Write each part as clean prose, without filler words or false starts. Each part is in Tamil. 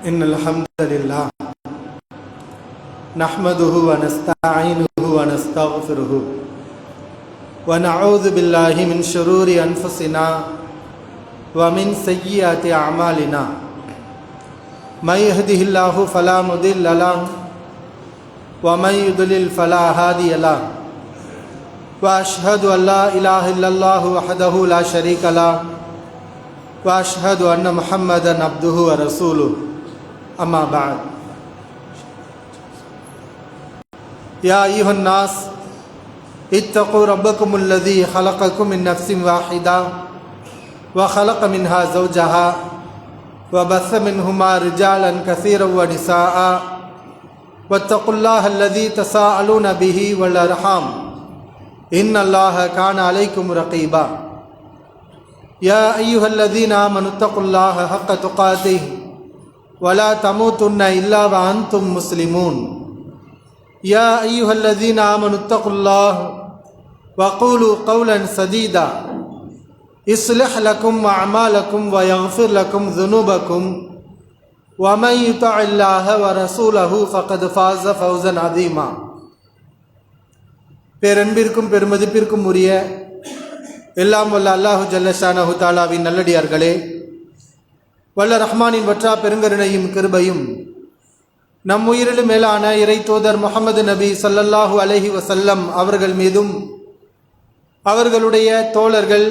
إن الحمد لله نحمده ونستعينه ونستغفره ونعوذ بالله من شرور أنفسنا ومن سيئات أعمالنا من يهده الله فلا مضل له ومن يضلل فلا هادي له وأشهد أن لا إله إلا الله وحده لا شريك له وأشهد أن محمدا عبده ورسوله أما بعد يا أيها الناس اتقوا ربكم الذي خلقكم من نفس واحدة وخلق منها زوجها وبث منهما رجالا كثيرا ونساء واتقوا الله الذي تساءلون به والأرحام إن الله كان عليكم رقيبا يا أيها الذين آمنوا اتقوا الله حق تقاته ولا تموتن إلا وأنتم مسلمون يا أيها الذين آمنوا اتقوا الله وقولوا قولا سديدا يصلح لكم أعمالكم ويغفر لكم ذنوبكم ومن يطع الله ورسوله فقد فاز فوزا عظيما. பேரன்பிற்கும் பெருமதிப்பிற்கும் உரிய எல்லாம் வல்ல அல்லாஹு ஜல்லஷானஹு தஆலாவின் நல்லடியார்களே, வல்ல ரஹ்மானின் வற்றா பெருங்கருணையும் கிருபையும் நம் உயிரிலும் மேலான இறை தூதர் முஹம்மது நபி ஸல்லல்லாஹு அலைஹி வஸல்லம் அவர்கள் மீதும் அவர்களுடைய தோழர்கள்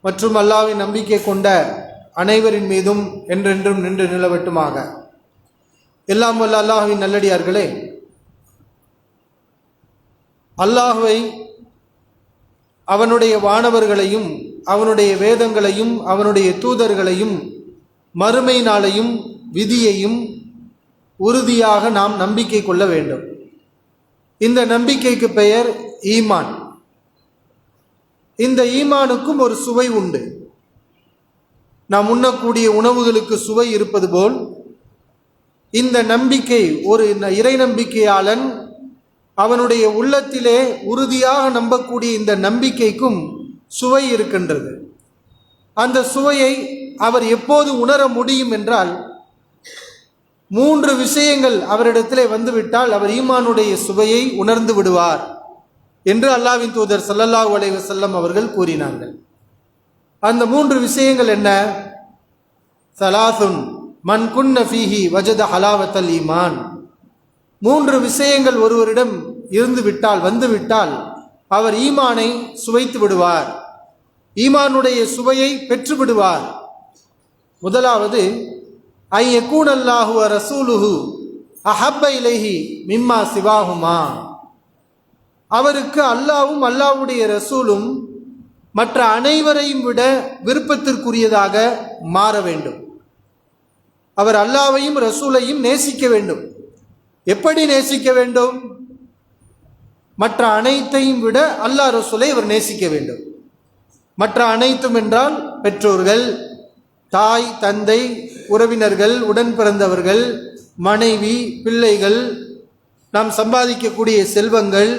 மற்றும் அல்லாஹ்வின் நம்பிக்கை கொண்ட அனைவரின் மீதும் என்றென்றும் நின்று நிலவட்டுமாக. எல்லாம் வல்ல அல்லாஹ்வின் நல்லடியார்களே, அல்லாஹ்வை, அவனுடைய வானவர்களையும் அவனுடைய வேதங்களையும் அவனுடைய தூதர்களையும் மறுமை நாளையும் விதியையும் உறுதியாக நாம் நம்பிக்கை கொள்ள வேண்டும். இந்த நம்பிக்கைக்கு பெயர் ஈமான். இந்த ஈமானுக்கும் ஒரு சுவை உண்டு. நாம் உண்ணக்கூடிய உணவுகளுக்கு சுவை இருப்பது போல் இந்த நம்பிக்கை, ஒரு இறை நம்பிக்கையாளன் அவனுடைய உள்ளத்திலே உறுதியாக நம்பக்கூடிய இந்த நம்பிக்கைக்கும் சுவை இருக்கின்றது. அந்த சுவையை அவர் எப்போது உணர முடியும் என்றால், 3 விஷயங்கள் அவரிடத்திலே வந்துவிட்டால் அவர் ஈமானுடைய சுவையை உணர்ந்து விடுவார் என்று அல்லாஹ்வின் தூதர் ஸல்லல்லாஹு அலைஹி வஸல்லம் அவர்கள் கூறினார்கள். அந்த 3 விஷயங்கள் என்ன? ஸலாசுன் மன் குன்ன ஃபீஹி வஜத ஹலாவத்தல் ஈமான். 3 விஷயங்கள் ஒருவரிடம் இருந்து விட்டால், வந்துவிட்டால் அவர் ஈமானை சுவைத்து விடுவார், ஈமானுடைய சுவையை பெற்று விடுவார். முதலாவது, ஐ யகூன அல்லாஹு வ ரசூலுஹு அஹப்ப இலைஹி மிம்மா சிவாஹுமா. அவருக்கு அல்லாஹ்வும் அல்லாஹ்வுடைய ரசூலும் மற்ற அனைவரையும் விட விருப்பத்திற்குரியதாக மாற வேண்டும். அவர் அல்லாஹ்வையும் ரசூலையும் நேசிக்க வேண்டும். எப்படி நேசிக்க வேண்டும்? மற்ற அனைத்தையும் விட அல்லாஹ் ரசூலை அவர் நேசிக்க வேண்டும். மற்ற அனைத்தும் என்றால் பெற்றோர்கள், தாய் தந்தை, உறவினர்கள், உடன் பிறந்தவர்கள், மனைவி, பிள்ளைகள், நாம் சம்பாதிக்கக்கூடிய செல்வங்கள்,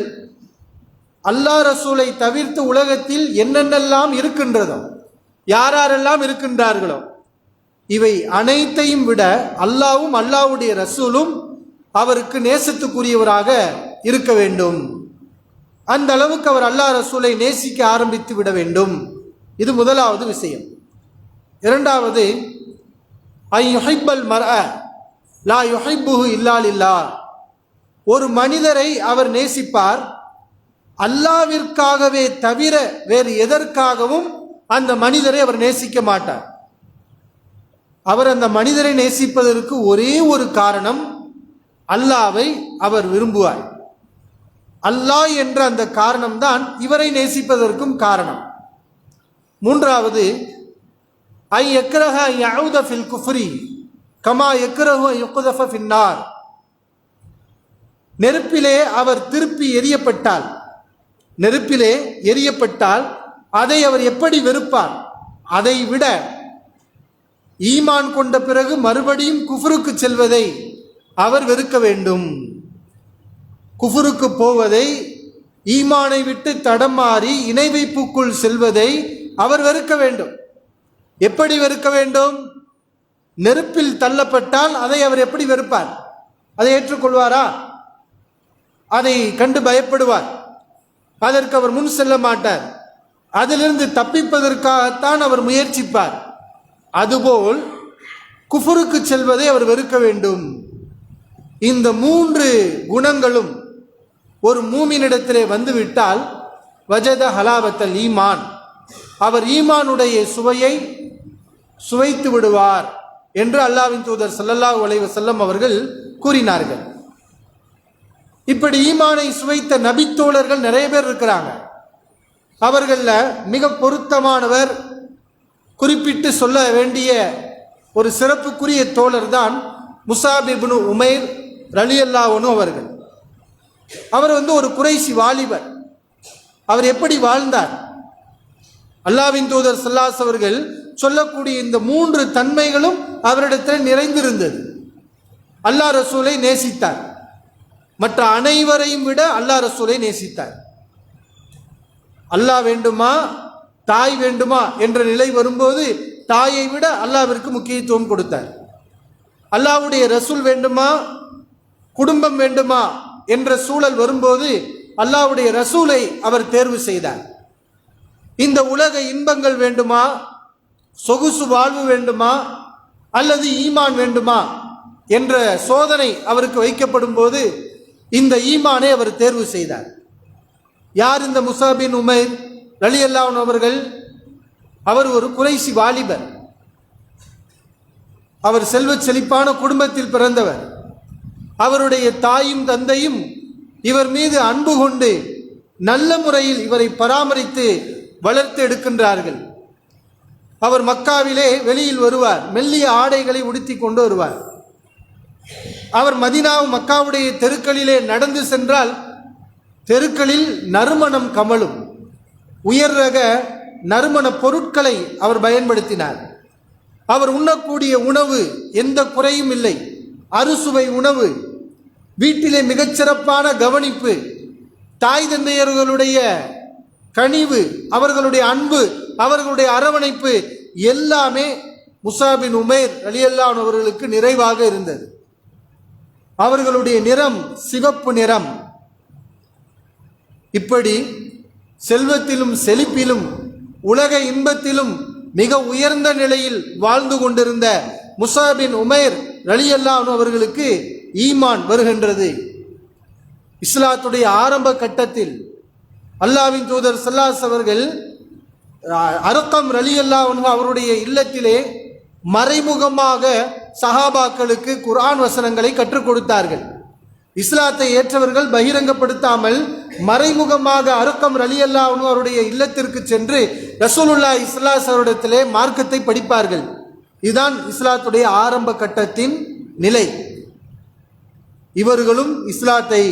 அல்லாஹ் ரசூலை தவிர்த்து உலகத்தில் என்னென்னலாம் இருக்கின்றதோ, யாரெல்லாம் இருக்கின்றார்களோ, இவை அனைத்தையும் விட அல்லாஹ்வும் அல்லாஹ்வுடைய ரசூலும் அவருக்கு நேசத்துக்குரியவராக இருக்க வேண்டும். அந்த அளவுக்கு அவர் அல்லாஹ் ரசூலை நேசிக்க ஆரம்பித்து விட வேண்டும். இது முதலாவது விஷயம். இரண்டாவது, ஐ யுஹிப்பல் மர்அ லா யுஹிப்புஹு இல்லா லில்லாஹ். ஒரு மனிதரை அவர் நேசிப்பார், அல்லாஹ்விற்காகவே தவிர வேறு எதற்காகவும் அந்த மனிதரை அவர் நேசிக்க மாட்டார். அவர் அந்த மனிதரை நேசிப்பதற்கு ஒரே ஒரு காரணம், அல்லாஹ்வை அவர் விரும்புவார். அல்லாஹ் என்ற அந்த காரணம்தான் இவரை நேசிப்பதற்கும் காரணம். மூன்றாவது, ஐ யக்ரஹ யஊத ஃபில் குஃப்ரி கமா யக்ரஹு யுக்தஃப ஃபின்னார். நெருப்பிலே அவர் திருப்பி எரியப்பட்டால், நெருப்பிலே எரியப்பட்டால் அதை அவர் எப்படி வெறுப்பார்? அதை விட ஈமான் கொண்ட பிறகு மறுபடியும் குஃப்ருக்கு செல்வதை அவர் வெறுக்க வேண்டும். குஃபுருக்கு போவதை, ஈமானை விட்டு தடமாறி இணை வைப்புக்குள் செல்வதை அவர் வெறுக்க வேண்டும். எப்படி வெறுக்க வேண்டும்? நெருப்பில் தள்ளப்பட்டால் அதை அவர் எப்படி வெறுப்பார்? அதை ஏற்றுக்கொள்வாரா? அதை கண்டு பயப்படுவார். அதற்கு அவர் முன் செல்ல மாட்டார். அதிலிருந்து தப்பிப்பதற்காகத்தான் அவர் முயற்சிப்பார். அதுபோல் குஃபருக்கு செல்வதை அவர் வெறுக்க வேண்டும். இந்த 3 குணங்களும் ஒரு மூமினிடத்திலே வந்துவிட்டால் வஜத ஹலாவத்தல் ஈமான், அவர் ஈமானுடைய சுவையை சுவைத்து விடுவார் என்று அல்லாஹ்வின் தூதர் ஸல்லல்லாஹு அலைஹி வஸல்லம் அவர்கள் கூறினார்கள். இப்படி ஈமானை சுவைத்த நபித்தோழர்கள் நிறைய பேர் இருக்கிறாங்க. அவர்களில் மிக பொருத்தமானவர், குறிப்பிட்டு சொல்ல வேண்டிய ஒரு சிறப்புக்குரிய தோழர் தான் முஸாப் இப்னு உமைர் ரலியல்லாஹு அன்ஹு அவர்கள். அவர் ஒரு குறைஷி வாலிபர். அவர் எப்படி வாழ்ந்தார்? அல்லாஹ்வின் தூதர் ஸல்லல்லாஹு அலைஹி அவர்கள் சொல்லக்கூடிய இந்த 3 தன்மைகளும் அவரிடத்தில் நிறைந்திருந்தது. அல்லாஹ் ரசூலை நேசித்தார். மற்ற அனைவரையும் விட அல்லாஹ் ரசூலை நேசித்தார். அல்லாஹ் வேண்டுமா தாய் வேண்டுமா என்ற நிலை வரும்போது தாயை விட அல்லாஹ்விற்கு முக்கியத்துவம் கொடுத்தார். அல்லாஹ்வுடைய ரசூல் வேண்டுமா குடும்பம் வேண்டுமா என்ற சூழல் வரும்போது அல்லாஹ்வுடைய ரசூலை அவர் தேர்வு செய்தார். இந்த உலக இன்பங்கள் வேண்டுமா, சொகுசு வாழ்வு வேண்டுமா, அல்லது ஈமான் வேண்டுமா என்ற சோதனை அவருக்கு வைக்கப்படும் போது இந்த ஈமானை அவர் தேர்வு செய்தார். யார் இந்த முஸாப் பின் உமைர் ரலியல்லாஹு அன்ஹு அவர்கள்? அவர் ஒரு குறைஷி வாலிபர். அவர் செல்வ செழிப்பான குடும்பத்தில் பிறந்தவர். அவருடைய தாயும் தந்தையும் இவர் மீது அன்பு கொண்டு நல்ல முறையில் இவரை பராமரித்து வளர்த்து எடுக்கின்றார்கள். அவர் மக்காவிலே வெளியில் வருவார், மெல்லிய ஆடைகளை உடுத்தி கொண்டு வருவார். அவர் மதீனாவும் மக்காவுடைய தெருக்களிலே நடந்து சென்றால் தெருக்களில் நறுமணம் கமலும். உயர் ரக நறுமண பொருட்களை அவர் பயன்படுத்தினார். அவர் உண்ணக்கூடிய உணவு எந்த குறையும் இல்லை, அறுசுவை உணவு. வீட்டிலே மிகச்சிறப்பான கவனிப்பு, தாய் தந்தையர்களுடைய கனிவு, அவர்களுடைய அன்பு, அவர்களுடைய அரவணைப்பு எல்லாமே முஸாப் பின் உமைர் ரலியல்லாஹு அன்ஹு அவர்களுக்கு நிறைவாக இருந்தது. அவர்களுடைய நிறம் சிவப்பு நிறம். இப்படி செல்வத்திலும் செழிப்பிலும் உலக இன்பத்திலும் மிக உயர்ந்த நிலையில் வாழ்ந்து கொண்டிருந்த முஸாப் பின் உமைர் ரலியல்லாஹு அன்ஹு அவர்களுக்கு ஈமான் வருகின்றது. இஸ்லாத்துடைய ஆரம்ப கட்டத்தில் அல்லாஹ்வின் தூதர் ஸல்லல்லாஹு அலைஹி அவர்கள் அர்கம் ரலியல்லாஹு அன்ஹு அவருடைய இல்லத்திலே மறைமுகமாக சஹாபாக்களுக்கு குர்ஆன் வசனங்களை கற்றுக் கொடுத்தார்கள். இஸ்லாத்தை ஏற்றவர்கள் பகிரங்கப்படுத்தாமல் மறைமுகமாக அர்கம் ரலியல்லாஹு அன்ஹு அவருடைய இல்லத்திற்கு சென்று ரசூலுல்லாஹி ஸல்லல்லாஹு அலைஹி வஸல்லத்திலே மார்க்கத்தை படிப்பார்கள். இதுதான் இஸ்லாத்துடைய ஆரம்ப கட்டத்தின் நிலை. இவர்களும் இஸ்லாத்தை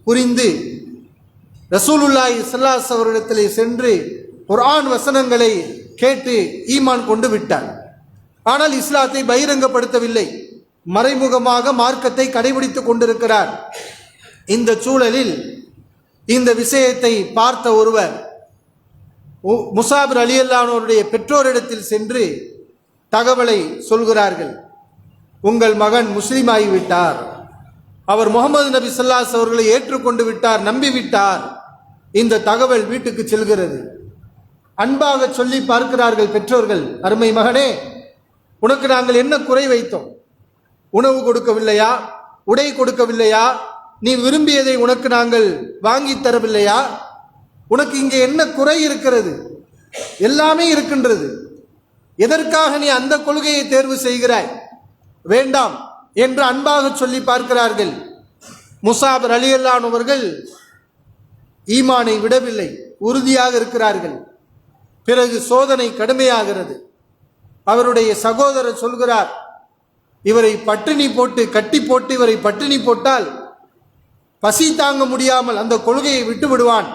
புரிந்து ரசூலுல்லாஹி ஸல்லல்லாஹு அலைஹி அவரிடத்திலே சென்று குர்ஆன் வசனங்களை கேட்டு ஈமான் கொண்டு விட்டார். ஆனால் இஸ்லாத்தை பகிரங்கப்படுத்தவில்லை, மறைமுகமாக மார்க்கத்தை கடைபிடித்துக் கொண்டிருக்கிறார். இந்த சூழலில் இந்த விஷயத்தை பார்த்த ஒருவர் முஸாப் ரலியல்லாஹு அன்ஹு அவருடைய பெற்றோரிடத்தில் சென்று தகவலை சொல்கிறார்கள். உங்கள் மகன் முஸ்லீம் ஆகிவிட்டார், அவர் முகமது நபி ஸல்லல்லாஹு அலைஹி அவர்களை ஏற்றுக்கொண்டு விட்டார், நம்பிவிட்டார். இந்த தகவல் வீட்டுக்கு செல்கிறது. அன்பாக சொல்லி பார்க்கிறார்கள் பெற்றோர்கள். அருமை மகனே, உனக்கு நாங்கள் என்ன குறை வைத்தோம்? உணவு கொடுக்கவில்லையா? உடை கொடுக்கவில்லையா? நீ விரும்பியதை உனக்கு நாங்கள் வாங்கி தரவில்லையா? உனக்கு இங்கே என்ன குறை இருக்கிறது? எல்லாமே இருக்கின்றது. எதற்காக நீ அந்த கொள்கையை தேர்வு செய்கிறாய்? வேண்டாம் என்று அன்பாக சொல்லி பார்க்கிறார்கள். முஸாப் ரலியல்லாஹு அன்ஹு அவர்கள் ஈமானை விடவில்லை, உறுதியாக இருக்கிறார்கள். பிறகு சோதனை கடுமையாகிறது. அவருடைய சகோதரர் சொல்கிறார், இவரை பட்டினி போட்டு கட்டி போட்டு இவரை பட்டினி போட்டால் பசி தாங்க முடியாமல் அந்த கொள்கையை விட்டு விடுவான்.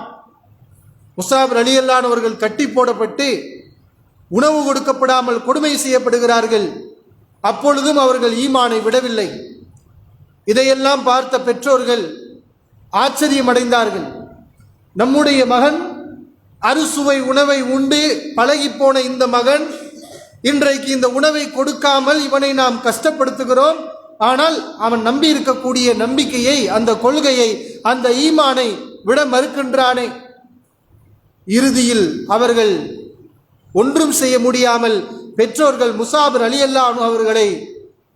முஸாப் ரலியல்லாஹு அன்ஹு அவர்கள் கட்டி போடப்பட்டு உணவு கொடுக்கப்படாமல் கொடுமை செய்யப்படுகிறார்கள். அப்பொழுதும் அவர்கள் ஈமானை விடவில்லை. இதையெல்லாம் பார்த்த பெற்றோர்கள் ஆச்சரியமடைந்தார்கள். நம்முடைய மகன் அறுசுவை உணவை உண்டு பழகி போன இந்த மகன் இன்றைக்கு இந்த உணவை கொடுக்காமல் இவனை நாம் கஷ்டப்படுத்துகிறோம். ஆனால் அவன் நம்பி இருக்கக்கூடிய நம்பிக்கையை, அந்த கொள்கையை, அந்த ஈமானை விட மறுக்கின்றானே. இறுதியில் அவர்கள் ஒன்றும் செய்ய முடியாமல் பெற்றோர்கள் முஸாப் ரலியல்லாஹு அன்ஹு அவர்களை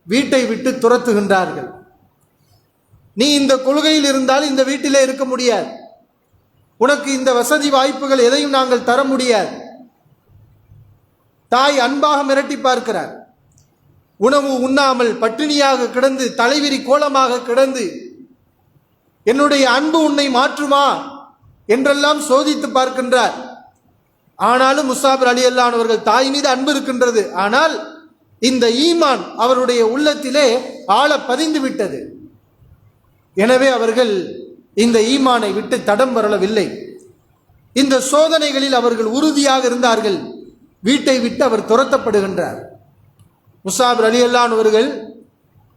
வீட்டை விட்டு துரத்துகின்றார்கள். நீ இந்த கொள்கையில் இருந்தால் இந்த வீட்டிலே இருக்க முடியாது, உனக்கு இந்த வசதி வாய்ப்புகள் எதையும் நாங்கள் தர முடியாது. தாய் அன்பாக மிரட்டி பார்க்கிறார். உணவு உண்ணாமல் பட்டினியாக கிடந்து தலைவிரி கோலமாக கிடந்து என்னுடைய அன்பு உன்னை மாற்றுமா என்றெல்லாம் சோதித்து பார்க்கின்றார். ஆனாலும் முஸாப் ரலியல்லாஹு அன்ஹு அவர்கள் தாய் மீது அன்பு இருக்கின்றது. ஆனால் இந்த ஈமான் அவருடைய உள்ளத்திலே ஆழ பதிந்து விட்டது. எனவே அவர்கள் இந்த ஈமானை விட்டு தடம் வரவில்லை. இந்த சோதனைகளில் அவர்கள் உறுதியாக இருந்தார்கள். வீட்டை விட்டு அவர் துரத்தப்படுகின்றார். முஸாப் ரலியல்லாஹு அன்ஹு அவர்கள்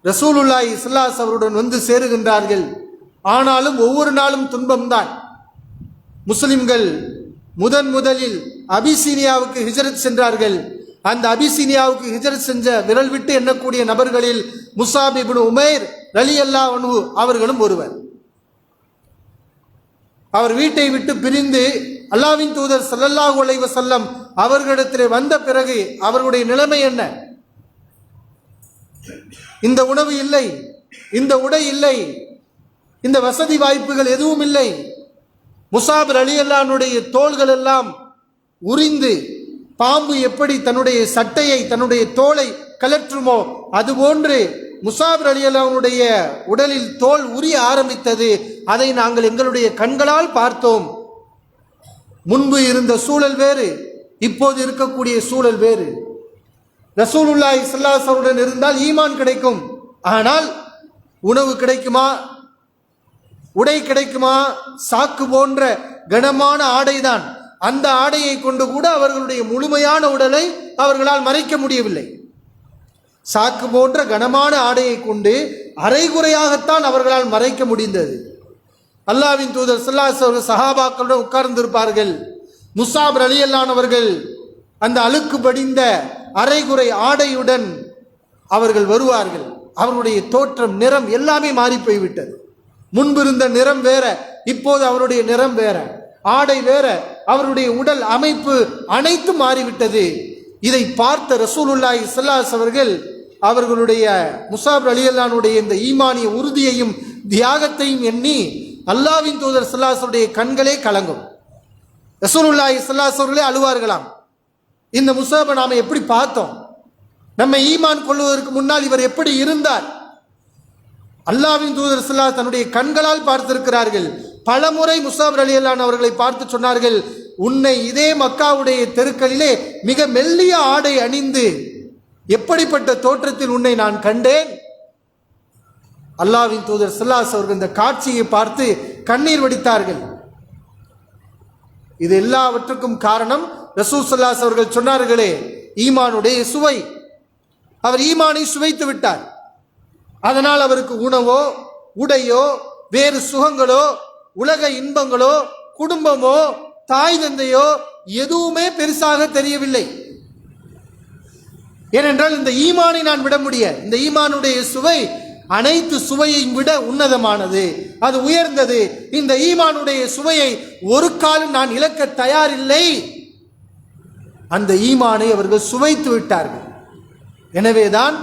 ரசூலுல்லாஹி ஸல்லல்லாஹு அலைஹி வஸல்லம் அவருடன் வந்து சேருகின்றார்கள். ஆனாலும் ஒவ்வொரு நாளும் துன்பம்தான். முஸ்லிம்கள் முதலில் அபிசீனியாவுக்கு ஹிஜ்ரத் சென்றார்கள். அந்த அபிசீனியாவுக்கு ஹிஜ்ரத் செஞ்ச விரல் விட்டு எண்ணக்கூடிய நபர்களில் முஸாப் இப்னு உமைர் ரலியல்லாஹு அன்ஹு அவர்களும் ஒருவர். அவர் வீட்டை விட்டு பிரிந்து அல்லாஹ்வின் தூதர் ஸல்லல்லாஹு அலைஹி வஸல்லம் அவர்களிடத்திலே வந்த பிறகு அவர்களுடைய நிலைமை என்ன? இந்த உணவு இல்லை, இந்த உடை இல்லை, இந்த வசதி வாய்ப்புகள் எதுவும் இல்லை. முஸாப் ரலியல்லாஹு அன்ஹுடைய தோள்கள் எல்லாம் உரிந்து பாம்பு எப்படி தன்னுடைய சட்டையை, தன்னுடைய தோலை கலற்றுமோ அதுபோன்று முஸாப் ரலியல்லாஹு அன்ஹுடைய உடலில் தோல் உரிய ஆரம்பித்தது. அதை நாங்கள் எங்களுடைய கண்களால் பார்த்தோம். முன்பு இருந்த சூழல் வேறு, இப்போது இருக்கக்கூடிய சூழல் வேறு. ரசூலுல்லாஹி ஸல்லல்லாஹு அலைஹி வஸல்லம் இருந்தால் ஈமான் கிடைக்கும். ஆனால் உணவு கிடைக்குமா, உடை கிடைக்குமா? சாக்கு போன்ற கனமான ஆடைதான். அந்த ஆடையை கொண்டு கூட அவர்களுடைய முழுமையான உடலை அவர்களால் மறைக்க முடியவில்லை. சாக்கு போன்ற கனமான ஆடையை கொண்டு அரைகுறையாகத்தான் அவர்களால் மறைக்க முடிந்தது. அல்லாஹ்வின் தூதர் ஸல்லல்லாஹு அலைஹி வஸல்லம் சஹாபாக்களுடன் உட்கார்ந்திருப்பார்கள். முஸாப் ரலியல்லாஹு அன்ஹு அவர்கள் அந்த அழுக்கு படிந்த அரைகுறை ஆடையுடன் அவர்கள் வருவார்கள். அவருடைய தோற்றம், நிறம் எல்லாமே மாறி போய்விட்டது. முன்பு இருந்த நிறம் வேற, இப்போது அவருடைய நிறம் வேற, ஆடை வேற, அவருடைய உடல் அமைப்பு அனைத்தும் மாறிவிட்டது. இதை பார்த்த ரசூலுல்லாஹி ஸல்லல்லாஹு அலைஹி அவர்கள் அவர்களுடைய முஸாப் ரலியல்லாஹு அன்ஹுடைய இந்த ஈமானிய உறுதியையும் தியாகத்தையும் எண்ணி அல்லாஹ்வின் தூதர் ஸல்லல்லாஹு அலைஹி வஸல்லம் கண்களே கலங்கும். ரசூலுல்லாஹி ஸல்லல்லாஹு அலைஹி அவர்களே அழுவார்களாம். இந்த முஸாபை நாம எப்படி பார்த்தோம்? நம்ம ஈமான் கொள்வதற்கு முன்னால் இவர் எப்படி இருந்தார்? அல்லாஹ்வின் தூதர் ஸல்லல்லாஹு அலைஹி தன்னுடைய கண்களால் பார்த்திருக்கிறார்கள். பலமுறை முஸாப் ரலியல்லாஹு அன்ஹு அவர்களை பார்த்து சொன்னார்கள், உன்னை இதே மக்காவுடைய தெருக்களிலே மிக மெல்லிய ஆடை அணிந்து எப்படிப்பட்ட தோற்றத்தில் உன்னை நான் கண்டேன். அல்லாஹ்வின் தூதர் ஸல்லல்லாஹு அலைஹி அவர்கள் இந்த காட்சியை பார்த்து கண்ணீர் வடித்தார்கள். இது எல்லாவற்றுக்கும் காரணம் ரசூல் ஸல்லல்லாஹு அலைஹி அவர்கள் சொன்னார்களே, ஈமானுடைய சுவை. அவர் ஈமானை சுவைத்து விட்டார். அதனால் அவருக்கு உணவோ, உடையோ, வேறு சுகங்களோ, உலக இன்பங்களோ, குடும்பமோ, தாய் தந்தையோ எதுவுமே பெருசாக தெரியவில்லை. ஏனென்றால் இந்த ஈமானை நான் விட முடியாது. இந்த ஈமானுடைய சுவை அனைத்து சுவையையும் விட உன்னதமானது, அது உயர்ந்தது. இந்த ஈமானுடைய சுவையை ஒரு காலம் நான் இழக்க தயாரில்லை. அந்த ஈமானை அவர்கள் சுவைத்து விட்டார்கள். எனவேதான்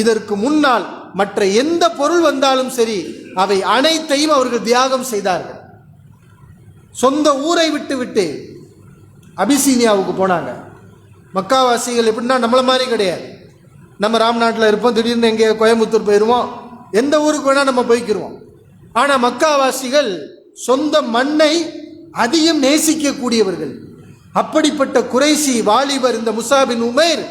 இதற்கு முன்னால் மற்ற எந்த பொருள் வந்தாலும் சரி, அவை அனைத்தையும் அவர்கள் தியாகம் செய்தார்கள். சொந்த ஊரை விட்டு விட்டு அபிசீனியாவுக்கு போனாங்க. மக்காவாசிகள் எப்படின்னா நம்மள மாதிரி கிடையாது. நம்ம ராம்நாட்டில் இருப்போம், திடீர்னு எங்கே கோயம்புத்தூர் போயிடுவோம், எந்த ஊருக்கு வேணால் நம்ம போய்க்கிருவோம். ஆனால் மக்காவாசிகள் சொந்த மண்ணை அதிகம் நேசிக்கக்கூடியவர்கள். அப்படிப்பட்ட குறைசி வாலிபர் இந்த முஸாப் பின் உமைர்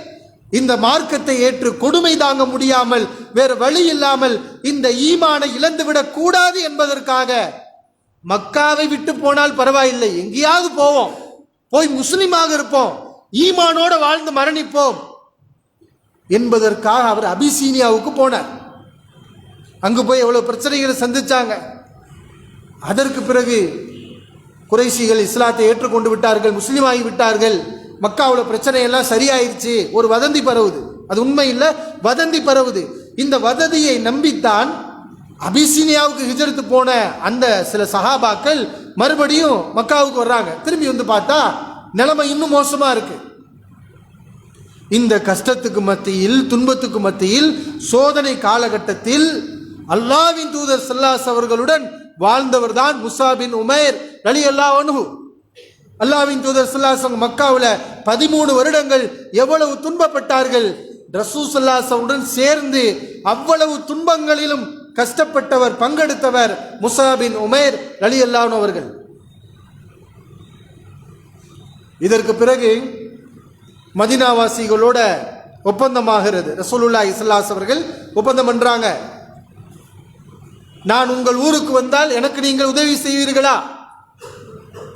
இந்த மார்க்கத்தை ஏற்று கொடுமை தாங்க முடியாமல் வேறு வழி இல்லாமல் இந்த ஈமானை இழந்துவிடக் கூடாது என்பதற்காக மக்காவை விட்டு போனால் பரவாயில்லை, எங்கேயாவது போவோம், போய் முஸ்லிமாக இருப்போம், ஈமானோட வாழ்ந்து மரணிப்போம் என்பதற்காக அவர் அபிசீனியாவுக்கு போனார். அங்கு போய் எவ்வளவு பிரச்சனைகளை சந்திச்சாங்க. அதற்கு பிறகு குறைஷிகள் இஸ்லாத்தை ஏற்றுக்கொண்டு விட்டார்கள், முஸ்லீமாகி விட்டார்கள். மக்காவில் பிரச்சனையெல்லாம் சரியாயிருச்சு, ஒரு வதந்தி பரவுது. அது உண்மை இல்லை, வதந்தி பரவுது. இந்த வதந்தியை நம்பித்தான் அபிசீனியாவுக்கு ஹிஜ்ரத் போன அந்த சில சஹாபாக்கள் மறுபடியும் மக்காவுக்கு வர்றாங்க. திரும்பி வந்து பார்த்தா நிலைமை இன்னும் மோசமா இருக்கு. இந்த கஷ்டத்துக்கு மத்தியில், துன்பத்துக்கு மத்தியில், சோதனை காலகட்டத்தில் அல்லாஹ்வின் தூதர் ஸல்லல்லாஹு அவர்களுடன் வாழ்ந்தவர் தான் முஸாப் பின் உமைர் ரலியல்லாஹு அன்ஹு. அல்லாஹ்வின் தூதர் ஸல்லல்லாஹு அலைஹி வஸல்லம் மக்காவுல 13 வருடங்கள் எவ்வளவு துன்பப்பட்டார்கள். ரசூல் ஸல்லல்லாஹு அலைஹி வஸல்லம் சேர்ந்து அவ்வளவு துன்பங்களிலும் கஷ்டப்பட்டவர், பங்கெடுத்தவர் முஸாப் பின் உமைர் ரலியல்லாஹு அன்ஹு அவர்கள். இதற்கு பிறகு மதீனாவாசிகளோட ஒப்பந்தமாகிறது. ரசூலுல்லாஹி ஸல்லல்லாஹு அலைஹி அவர்கள் ஒப்பந்தம் பண்றாங்க. நான் உங்கள் ஊருக்கு வந்தால் எனக்கு நீங்கள் உதவி செய்வீர்களா?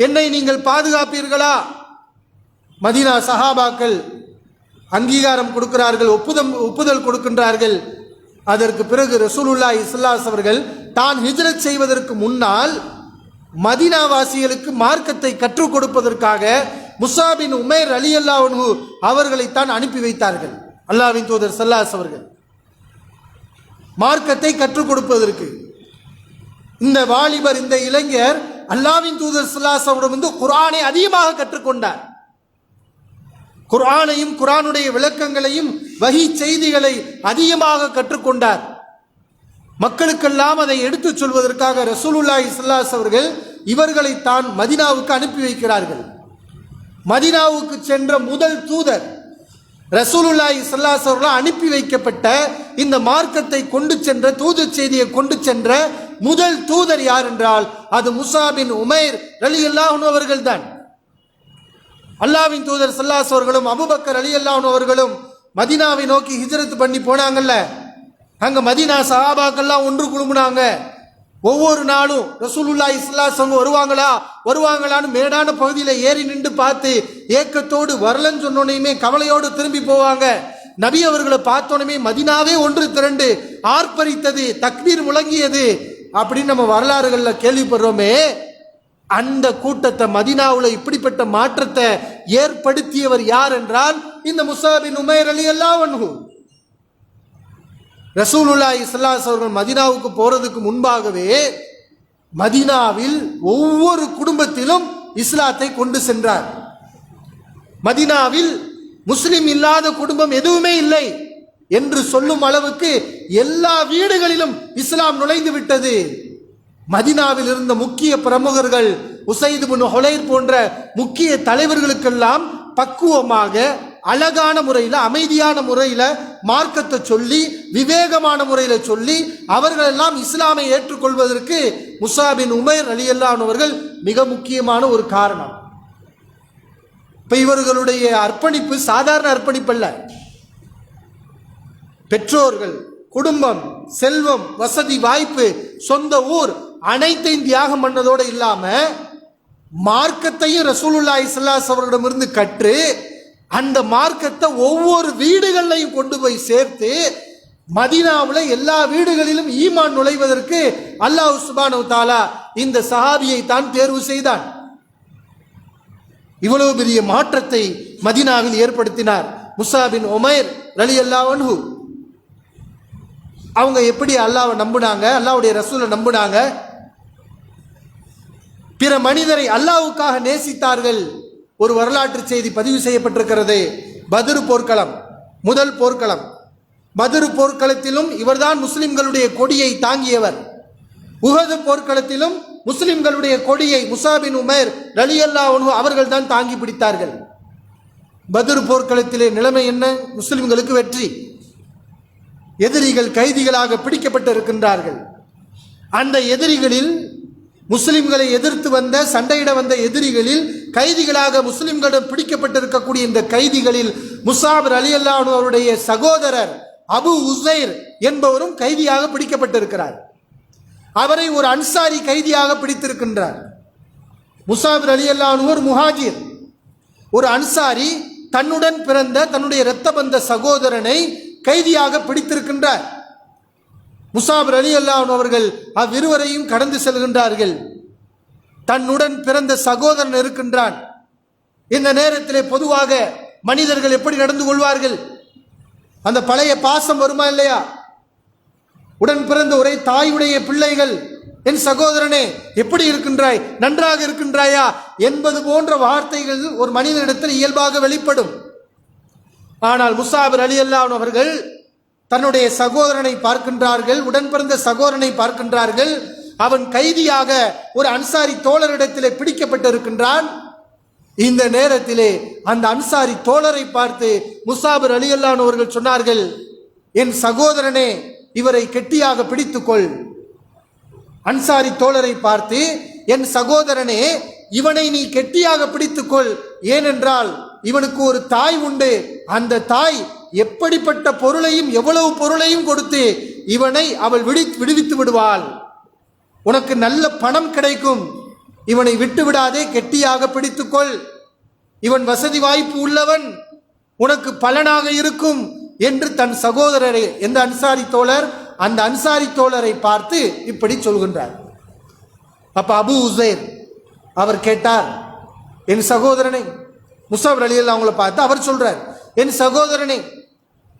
என்னை நீங்கள் பாதுகாப்பீர்களா? மதீனா சஹாபாக்கள் அங்கீகாரம் கொடுக்கிறார்கள், ஒப்புதல் கொடுக்கின்றார்கள். அதற்கு பிறகு ரசூலுல்லாஹி ஸல்லல்லாஹு அலைஹி அவர்கள் தான் ஹிஜ்ரத் செய்வதற்கு முன்னால் மதீனாவாசிகளுக்கு மார்க்கத்தை கற்றுக் கொடுப்பதற்காக முஸாப் பின் உமைர் ரலியல்லாஹு அன்ஹு அவர்களைத்தான் அனுப்பி வைத்தார்கள். அல்லாஹ்வின் தூதர் ஸல்லல்லாஹு அலைஹி அவர்கள் மார்க்கத்தை கற்றுக் கொடுப்பதற்கு. இந்த வாலிபர், இந்த இளைஞர் அல்லாஹ்வின் தூதர் ஸல்லல்லாஹு அலைஹி வஸல்லம் வந்து குர்ஆனை அதிகமாக கற்றுக்கொண்டார். குர்ஆனையும் குர்ஆனுடைய விளக்கங்களையும் வஹி செய்திகளை அதிகமாக கற்றுக்கொண்டார். மக்களுக்கெல்லாம் அதை எடுத்துச் சொல்வதற்காக ரசூலுல்லாஹி ஸல்லல்லாஹு அலைஹி அவர்கள் இவர்களை தான் மதீனாவுக்கு அனுப்பி வைக்கிறார்கள். மதீனாவுக்கு சென்ற முதல் தூதர் ரசூலுல்லாஹி ஸல்லல்லாஹு அலைஹி அவர்கள் அனுப்பி வைக்கப்பட்ட இந்த மார்க்கத்தை கொண்டு சென்ற, தூது செய்தியை கொண்டு சென்ற முதல் தூதர் யார் என்றால் அது முஸாப் பின் உமைர் ரலியல்லாஹு அன்ஹு அவர்கள் தான். அல்லாஹ்வின் தூதர் ஸல்லல்லாஹு அலைஹி அவர்களும் அபூபக்கர் ரலியல்லாஹு அன்ஹு அவர்களும் மதீனாவை நோக்கி ஹிஜ்ரத் பண்ணி போனாங்கல்ல, அங்க மதீனா சஹாபாக்கள்லாம் ஒன்று குழுமுனாங்க. ஒவ்வொரு நாளும் ரசூலுல்லாஹி ஸல்லல்லாஹு அலைஹி வஸல்லம் வருவாங்களான்னு மேடான பகுதியில் ஏறி நின்று பார்த்து ஏக்கத்தோடு வரலன்னு சொன்னோனையுமே கவலையோடு திரும்பி போவாங்க. நபி அவர்களை பார்த்தோன்னே மதீனாவே ஒன்று திரண்டு ஆர்ப்பரித்தது, தக்பீர் முழங்கியது அப்படின்னு நம்ம வரலாறுகளில் கேள்விப்படுறோமே. அந்த கூட்டத்தை, மதீனாவில் இப்படிப்பட்ட மாற்றத்தை ஏற்படுத்தியவர் யார் என்றால் இந்த முஸாப் பின் உமைர் ரலியல்லாஹு அன்ஹு. ரசூலுல்லாஹி ஸல்லல்லாஹு அலைஹி அவர்கள் மதீனாவுக்கு போறதுக்கு முன்பாகவே மதீனாவில் ஒவ்வொரு குடும்பத்திலும் இஸ்லாத்தை கொண்டு சென்றார். மதீனாவில் முஸ்லிம் இல்லாத குடும்பம் எதுவுமே இல்லை என்று சொல்லும் அளவுக்கு எல்லா வீடுகளிலும் இஸ்லாம் நுழைந்து விட்டது. மதீனாவில் இருந்த முக்கிய பிரமுகர்கள், உசைத் பின் ஹுலைர் போன்ற முக்கிய தலைவர்களுக்கெல்லாம் பக்குவமாக, அழகான முறையில், அமைதியான முறையில் மார்க்கத்தை சொல்லி, விவேகமான முறையில் சொல்லி அவர்கள் எல்லாம் இஸ்லாமை ஏற்றுக்கொள்வதற்கு முஸாப் பின் உமைர் ரலியல்லாஹு அன்ஹு அவர்கள் மிக முக்கியமான ஒரு காரணம். இப்ப இவர்களுடைய அர்ப்பணிப்பு சாதாரண அர்ப்பணிப்பு அல்ல. பெற்றோர்கள், குடும்பம், செல்வம், வசதி, வாய்ப்பு, சொந்த ஊர் அனைத்தையும் தியாகம் பண்ணதோடு இல்லாம மார்க்கத்தையும் ரசூலுல்லாஹி ஸல்லல்லாஹு அலைஹி அவர்களிடமிருந்து கற்று அந்த மார்க்கத்தை ஒவ்வொரு வீடுகளையும் கொண்டு போய் சேர்த்து மதீனாவில் எல்லா வீடுகளிலும் ஈமான் நுழைவதற்கு அல்லாஹ் சுப்ஹானஹு வ தஆலா இந்த சஹாபியை தான் தேர்வு செய்தான். இவ்வளவு பெரிய மாற்றத்தை மதீனாவில் ஏற்படுத்தினார் முஸாப் பின் உமைர் ரலியல்லாஹு அன்ஹு. அவங்க எப்படி அல்லாஹ்வை நம்பினாங்க, அல்லாஹ்வுடைய ரசூலை நம்பினாங்க, பிற மனிதரை அல்லாஹ்வுக்காக நேசித்தார்கள். ஒரு வரலாற்று செய்தி பதிவு செய்யப்பட்டிருக்கிறது. பத்ர் போர்க்களம், முதல் போர்க்களம். பத்ர் போர்க்களத்திலும் இவர்தான் முஸ்லிம்களுடைய கொடியை தாங்கியவர். உஹது போர்க்களத்திலும் முஸ்லிம்களுடைய கொடியை முஸாப் பின் உமைர் ரலியல்லாஹு அன்ஹு அவர்கள் தான் தாங்கி பிடித்தார்கள். பத்ர் போர்க்களத்திலே நிலைமை என்ன? முஸ்லிம்களுக்கு வெற்றி. எதிரிகள் கைதிகளாக பிடிக்கப்பட்டு இருக்கின்றார்கள். அந்த எதிரிகளில், முஸ்லிம்களை எதிர்த்து வந்த, சண்டையிட வந்த எதிரிகளில் கைதிகளாக முஸ்லிம்களிடம் பிடிக்கப்பட்டிருக்கக்கூடிய இந்த கைதிகளில் முஸாப் ரலியல்லாஹு அன்ஹு அவருடைய சகோதரர் அபு உஸைர் என்பவரும் கைதியாக பிடிக்கப்பட்டிருக்கிறார். அவரை ஒரு அன்சாரி கைதியாக பிடித்திருக்கின்றார். முஸாப் ரலியல்லாஹு அன்ஹு ஒரு முஹாஜிர், ஒரு அன்சாரி தன்னுடன் பிறந்த தன்னுடைய இரத்த பந்த சகோதரனை கைதியாக பிடித்திருக்கின்றார். முஸாப் ரலியல்லாஹு அன்ஹு அவர்கள் அவ்விருவரையும் கடந்து செல்கின்றார்கள். தன்னுடன் பிறந்த சகோதரன் இருக்கின்றான். இந்த நேரத்திலே பொதுவாக மனிதர்கள் எப்படி நடந்து கொள்வார்கள்? அந்த பழைய பாசம் வருமா இல்லையா? உடன் பிறந்த ஒரே தாயுடைய பிள்ளைகள், என் சகோதரனே எப்படி இருக்கின்றாய், நன்றாக இருக்கின்றாயா என்பது போன்ற வார்த்தைகள் ஒரு மனிதனிடத்தில் இயல்பாக வெளிப்படும். ஆனால் முஸாப் ரலியல்லாஹு அன்ஹு அவர்கள் தன்னுடைய சகோதரனை பார்க்கின்றார்கள், உடன் பிறந்த சகோதரனை பார்க்கின்றார்கள். அவன் கைதியாக ஒரு அன்சாரி தோழரிடத்திலே பிடிக்கப்பட்டிருக்கின்றான். இந்த நேரத்திலே அந்த அன்சாரி தோழரை பார்த்து முஸாப் ரலியல்லாஹு அன்ஹு அவர்கள் சொன்னார்கள், என் சகோதரனே இவரை கெட்டியாக பிடித்துக்கொள். அன்சாரி தோழரை பார்த்து, என் சகோதரனே இவனை நீ கெட்டியாக பிடித்துக்கொள், ஏனென்றால் இவனுக்கு ஒரு தாய் உண்டு. அந்த தாய் எப்படிப்பட்ட பொருளையும் எவ்வளவு பொருளையும் கொடுத்து இவனை அவள் விடுவித்து விடுவாள். உனக்கு நல்ல பணம் கிடைக்கும், இவனை விட்டு விடாதே, கெட்டியாக பிடித்துக்கொள். இவன் வசதி வாய்ப்பு உள்ளவன், உனக்கு பலனாக இருக்கும் என்று தன் சகோதரரை, எந்த அன்சாரி தோழர், அந்த அன்சாரி தோழரை பார்த்து இப்படி சொல்கின்றார். அப்ப அபு உசைர் அவர் கேட்டார், என் சகோதரனை, முஸாப் ரலியல்லாஹு அவங்கள பார்த்து அவர் சொல்றார், என் சகோதரனை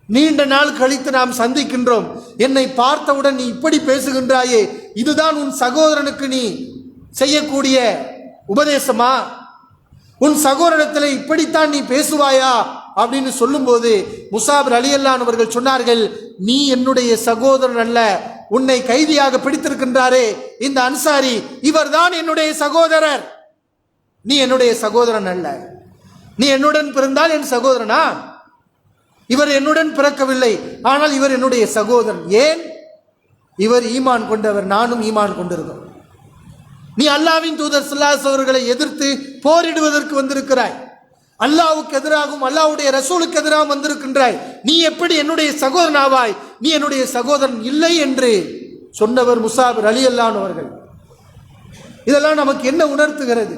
நீண்ட நாள் கழித்து நாம் சந்திக்கின்றோம், என்னை பார்த்தவுடன் நீ இப்படி பேசுகின்றாயே, இதுதான் உன் சகோதரனுக்கு நீ செய்யக்கூடிய உபதேசமா? உன் சகோதரத்தில் இப்படித்தான் நீ பேசுவாயா அப்படின்னு சொல்லும்போது முஸாப் ரலியல்லாஹு அன்ஹு அவர்கள் சொன்னார்கள், நீ என்னுடைய சகோதரன் அல்ல, உன்னை கைதியாக பிடித்திருக்கின்றாரே இந்த அன்சாரி, இவர்தான் என்னுடைய சகோதரர். நீ என்னுடைய சகோதரன் அல்ல. நீ என்னுடன் பிறந்தால் என் சகோதரனா? இவர் என்னுடன் பிறக்கவில்லை, ஆனால் இவர் என்னுடைய சகோதரன். ஏன்? இவர் ஈமான் கொண்டவர், நானும் ஈமான் கொண்டிருக்கிறோம். நீ அல்லாஹ்வின் தூதர் ஸல்லல்லாஹு அலைஹி அவர்களை எதிர்த்து போரிடுவதற்கு வந்திருக்கிறாய், அல்லாஹ்வுக்கு எதிராகவும் அல்லாஹ்வுடைய ரசூலுக்கு எதிராகவும் வந்திருக்கின்றாய். நீ எப்படி என்னுடைய சகோதரன் ஆவாய்? நீ என்னுடைய சகோதரன் இல்லை என்று சொன்னவர் முஸாப் ரலியல்லாஹு அன்ஹு அவர்கள். இதெல்லாம் நமக்கு என்ன உணர்த்துகிறது?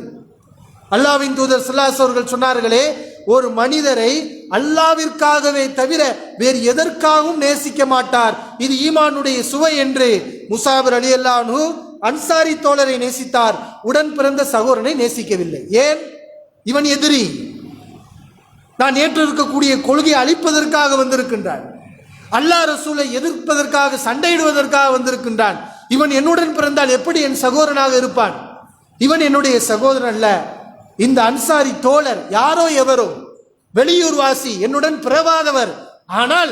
அல்லாஹ்வின் தூதர் ஸல்லல்லாஹு அலைஹி அவர்கள் சொன்னார்களே, ஒரு மனிதரை அல்லாஹ்விற்காகவே தவிர வேறு எதற்காகவும் நேசிக்க மாட்டார், இது ஈமானுடைய சுவை என்று முஸாப் ரலியல்லாஹு அன்ஹு அன்சாரி தோழரை நேசித்தார், உடன் பிறந்த சகோதரனை நேசிக்கவில்லை. ஏன்? இவன் எதிரி, நான் ஏற்று இருக்கக்கூடிய கொள்கையை அழிப்பதற்காக வந்திருக்கின்றான், அல்லாஹ் ரசூலை எதிர்ப்பதற்காக சண்டையிடுவதற்காக வந்திருக்கின்றான். இவன் என்னுடன் பிறந்தால் எப்படி என் சகோதரனாக இருப்பான்? இவன் என்னுடைய சகோதரன் அல்ல. இந்த அன்சாரி தோழர் யாரோ எவரோ வெளியூர் வாசி, என்னுடன் பிறவாதவர், ஆனால்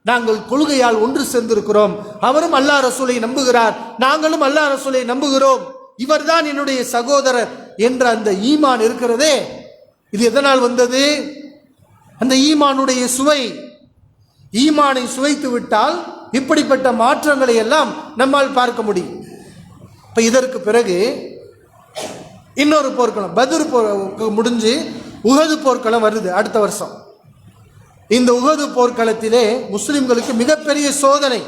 நாங்கள் கொள்கையால் ஒன்று சேர்ந்திருக்கிறோம். அவரும் அல்லாஹ் ரசூலை நம்புகிறார், நாங்களும் அல்லாஹ் ரசூலை நம்புகிறோம், இவர்தான் என்னுடைய சகோதரர் என்ற அந்த ஈமான் இருக்கிறதே, இது எதனால் வந்தது? அந்த ஈமானுடைய சுவை. ஈமானை சுவைத்து விட்டால் இப்படிப்பட்ட மாற்றங்களை எல்லாம் நம்மால் பார்க்க முடியும். இப்ப இதற்கு பிறகு இன்னொரு போர்க்களம், பத்ர் போர் முடிஞ்சு உஹது போர்க்களம் வருது அடுத்த வருஷம். இந்த உஹது போர்க்களத்திலே முஸ்லிம்களுக்கு மிகப்பெரிய சோதனை.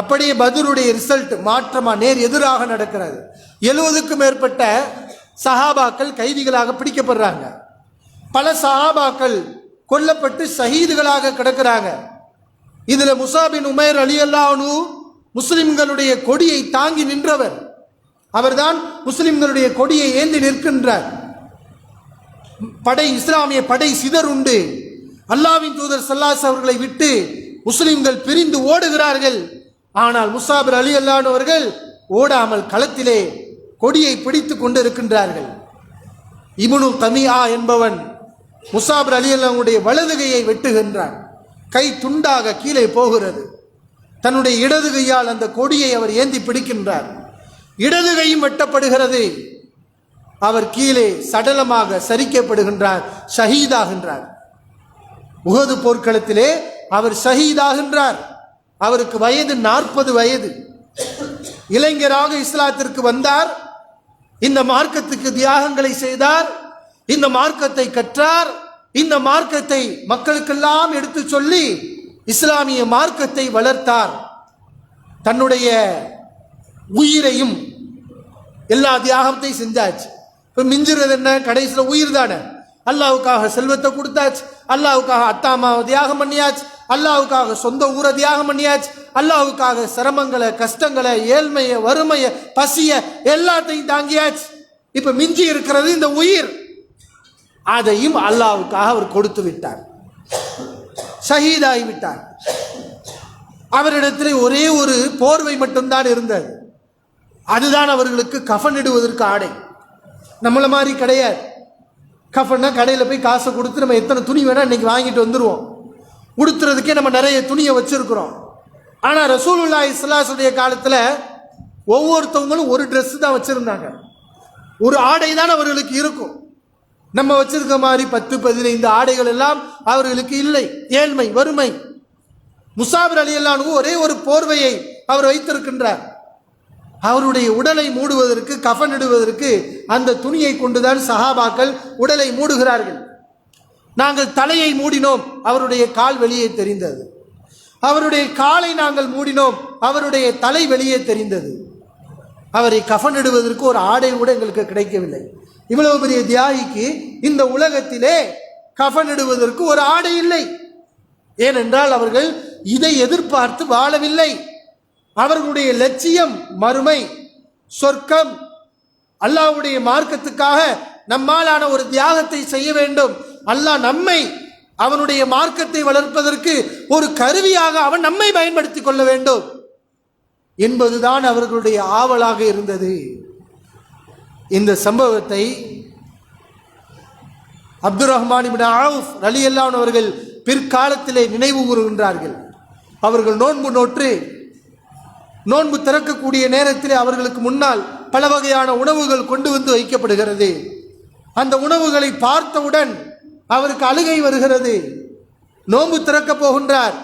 அப்படியே பத்ருடைய ரிசல்ட் மாற்றமா நேர் எதிராக நடக்கிறது. 70க்கும் மேற்பட்ட சஹாபாக்கள் கைதிகளாக பிடிக்கப்படுறாங்க. பல சஹாபாக்கள் கொல்லப்பட்டு ஷஹீதுகளாக கிடக்கிறாங்க. இதுல முஸாப் பின் உமைர் ரலியல்லாஹு அன்ஹு முஸ்லிம்களுடைய கொடியை தாங்கி நின்றவர். அவர்தான் முஸ்லிம்களுடைய கொடியை ஏந்தி நிற்கின்றார். படை, இஸ்லாமிய படை சிதறுண்டு. அல்லாஹ்வின் தூதர் ஸல்லல்லாஹு அலைஹி அவர்களை விட்டு முஸ்லிம்கள் பிரிந்து ஓடுகிறார்கள். ஆனால் முஸாப் ரலியல்லாஹு அன்ஹு அவர்கள் ஓடாமல் களத்திலே கொடியை பிடித்துக் கொண்டு இருக்கின்றார்கள். இப்னு தமிஆ என்பவன் முஸாப் ரலியல்லாஹு அன்ஹுடைய வலதுகையை வெட்டுகின்றான். கை துண்டாக கீழே போகிறது. தன்னுடைய இடது கையால் அந்த கொடியை அவர் ஏந்தி பிடிக்கின்றார். இடது கையும் வெட்டப்படுகிறது. அவர் கீழே சடலமாக சரிக்கப்படுகின்றார், ஷஹீதாகின்றார். உஹது போர்க்களத்திலே அவர் ஷஹீதாகின்றார். அவருக்கு வயது 40 வயது. இளைஞராக இஸ்லாத்திற்கு வந்தார். இந்த மார்க்கத்துக்கு தியாகங்களை செய்தார். இந்த மார்க்கத்தை கற்றார். இந்த மார்க்கத்தை மக்களுக்கெல்லாம் எடுத்து சொல்லி இஸ்லாமிய மார்க்கத்தை வளர்த்தார். தன்னுடைய உயிரையும் எல்லா தியாகத்தையும் செஞ்சாச்சு. இப்போ மிஞ்சுறது என்ன? கடைசியில் உயிர் தானே. அல்லாஹ்வுக்காக செல்வத்தை கொடுத்தாச்சு, அல்லாஹ்வுக்காக அத்தாமாவை தியாகம் பண்ணியாச்சு, அல்லாஹ்வுக்காக சொந்த ஊரை தியாகம் பண்ணியாச்சு, அல்லாஹ்வுக்காக சிரமங்களை, கஷ்டங்களை, ஏழ்மையை, வறுமையை, பசிய எல்லாத்தையும் தாங்கியாச்சு. இப்போ மிஞ்சி இருக்கிறது இந்த உயிர். அதையும் அல்லாஹ்வுக்காக அவர் கொடுத்து விட்டார், ஷஹீதாகி விட்டார். அவரிடத்தில் ஒரே ஒரு போர்வை மட்டும்தான் இருந்தது. அதுதான் அவர்களுக்கு கஃனிடுவதற்கு ஆடை. நம்மள மாதிரி கிடையாது. கஃன்னா கடையில் போய் காசை கொடுத்து நம்ம எத்தனை துணி வேணால் இன்றைக்கி வாங்கிட்டு வந்துடுவோம். உடுத்துறதுக்கே நம்ம நிறைய துணியை வச்சுருக்கிறோம். ஆனால் ரசூலுல்லாஹி ஸல்லல்லாஹு அலைஹி வஸல்லம் காலத்தில் ஒவ்வொருத்தவங்களும் ஒரு ட்ரெஸ்ஸு தான் வச்சுருந்தாங்க. ஒரு ஆடை தான் அவர்களுக்கு இருக்கும். நம்ம வச்சிருக்க மாதிரி 10-15 ஆடைகள் எல்லாம் அவர்களுக்கு இல்லை. ஏழ்மை, வறுமை. முஸாப் ரலியல்லாஹு அன்ஹு ஒரே ஒரு போர்வையை அவர் வைத்திருக்கின்றார். அவருடைய உடலை மூடுவதற்கு, கஃனிடுவதற்கு அந்த துணியை கொண்டுதான் சஹாபாக்கள் உடலை மூடுகிறார்கள். நாங்கள் தலையை மூடினோம், அவருடைய கால் வெளியே தெரிந்தது. அவருடைய காலை நாங்கள் மூடினோம், அவருடைய தலை வெளியே தெரிந்தது. அவரை கஃனிடுவதற்கு ஒரு ஆடை கூட எங்களுக்கு கிடைக்கவில்லை. இவ்வளவு பெரிய தியாகிக்கு இந்த உலகத்திலே கஃனிடுவதற்கு ஒரு ஆடை இல்லை. ஏனென்றால் அவர்கள் இதை எதிர்பார்த்து வாழவில்லை. அவர்களுடைய லட்சியம் மறுமை, சொர்க்கம். அல்லாஹ்வுடைய மார்க்கத்துக்காக நம்மாலான ஒரு தியாகத்தை செய்ய வேண்டும். அல்லாஹ் நம்மை அவனுடைய மார்க்கத்தை வளர்ப்பதற்கு ஒரு கருவியாக அவன் நம்மை பயன்படுத்திக் கொள்ள வேண்டும் என்பதுதான் அவர்களுடைய ஆவலாக இருந்தது. இந்த சம்பவத்தை அப்துர் ரஹ்மான் இப்னு அவுஃப் ரலியல்லாஹு அன்ஹு அவர்கள் பிற்காலத்திலே நினைவு கூறுகின்றார்கள். அவர்கள் நோன்பு திறக்கக்கூடிய நேரத்தில் அவர்களுக்கு முன்னால் பல வகையான உணவுகள் கொண்டு வந்து வைக்கப்படுகிறது. அந்த உணவுகளை பார்த்தவுடன் அவருக்கு அழுகை வருகிறது. நோன்பு திறக்க போகின்றார்,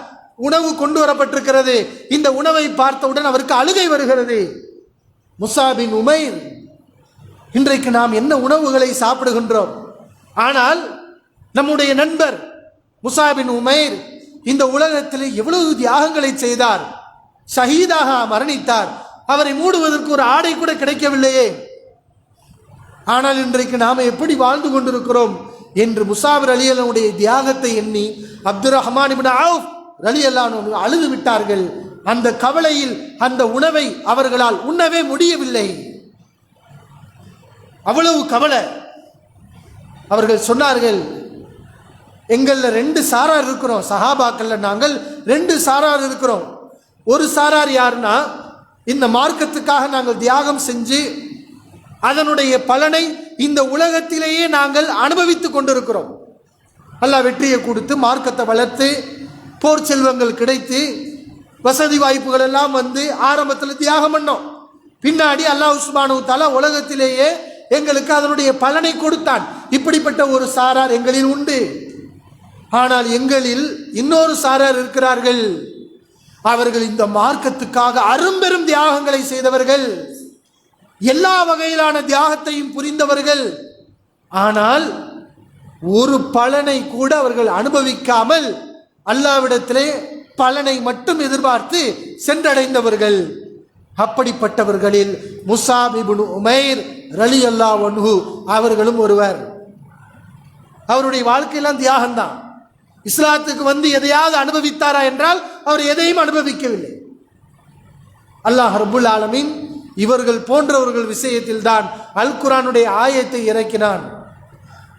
உணவு கொண்டு வரப்பட்டிருக்கிறது. இந்த உணவை பார்த்தவுடன் அவருக்கு அழுகை வருகிறது. முஸாப் பின் உமைர், இன்றைக்கு நாம் என்ன உணவுகளை சாப்பிடுகின்றோம்? ஆனால் நம்முடைய நண்பர் முஸாப் பின் உமைர் இந்த உலகத்தில் எவ்வளவு தியாகங்களை செய்தார், ஷஹீதாக மரணித்தார். அவரை மூடுவதற்கு ஒரு ஆடை கூட கிடைக்கவில்லையே. ஆனால் இன்றைக்கு நாம் எப்படி வாழ்ந்து கொண்டிருக்கிறோம் என்று முஸாப் ரலியல்லாஹு அன்ஹுடைய தியாகத்தை எண்ணி அப்துர் ரஹ்மான் இப்னு அவுஃப் ரலியல்லாஹு அன்ஹு அழுது விட்டார்கள். அந்த கவலையில் அந்த உணவை அவர்களால் உண்ணவே முடியவில்லை. அவ்வளவு கவலை. அவர்கள் சொன்னார்கள், எங்களில் 2 சாரார் இருக்கிறோம். சஹாபாக்கள்ல நாங்கள் 2 சாரார் இருக்கிறோம். ஒரு சாரார் யாருன்னா, இந்த மார்க்கத்துக்காக நாங்கள் தியாகம் செஞ்சு அதனுடைய பலனை இந்த உலகத்திலேயே நாங்கள் அனுபவித்து கொண்டிருக்கிறோம். அல்லாஹ் வெற்றியை கொடுத்து மார்க்கத்தை வளர்த்து போர் செல்வங்கள் கிடைத்து வசதி வாய்ப்புகள் எல்லாம் வந்து ஆரம்பத்தில் தியாகம் பண்ணோம். பின்னாடி அல்லாஹ் சுப்ஹானஹு வ தஆலா உலகத்திலேயே எங்களுக்கு அதனுடைய பலனை கொடுத்தான். இப்படிப்பட்ட ஒரு சாரார் எங்களில் உண்டு. ஆனால் எங்களில் இன்னொரு சாரார் இருக்கிறார்கள். அவர்கள் இந்த மார்க்கத்துக்காக அரும்பெரும் தியாகங்களை செய்தவர்கள், எல்லா வகையிலான தியாகத்தையும் புரிந்தவர்கள். ஆனால் ஒரு பலனை கூட அவர்கள் அனுபவிக்காமல் அல்லாஹ்விடத்திலே பலனை மட்டும் எதிர்பார்த்து சென்றடைந்தவர்கள். அப்படிப்பட்டவர்களில் முஸாப் இப்னு உமைர் ரலியல்லாஹு அன்ஹு அவர்களும் ஒருவர். அவருடைய வாழ்க்கையெல்லாம் தியாகம்தான். இஸ்லாத்துக்கு வந்து எதையாவது அனுபவித்தாரா என்றால் அவர் எதையும் அனுபவிக்கவில்லை. அல்லாஹ் ரப்புல் ஆலமீன் இவர்கள் போன்றவர்கள் விஷயத்தில் தான் அல் குர்ஆனுடைய ஆயத்தை இறக்கினான்.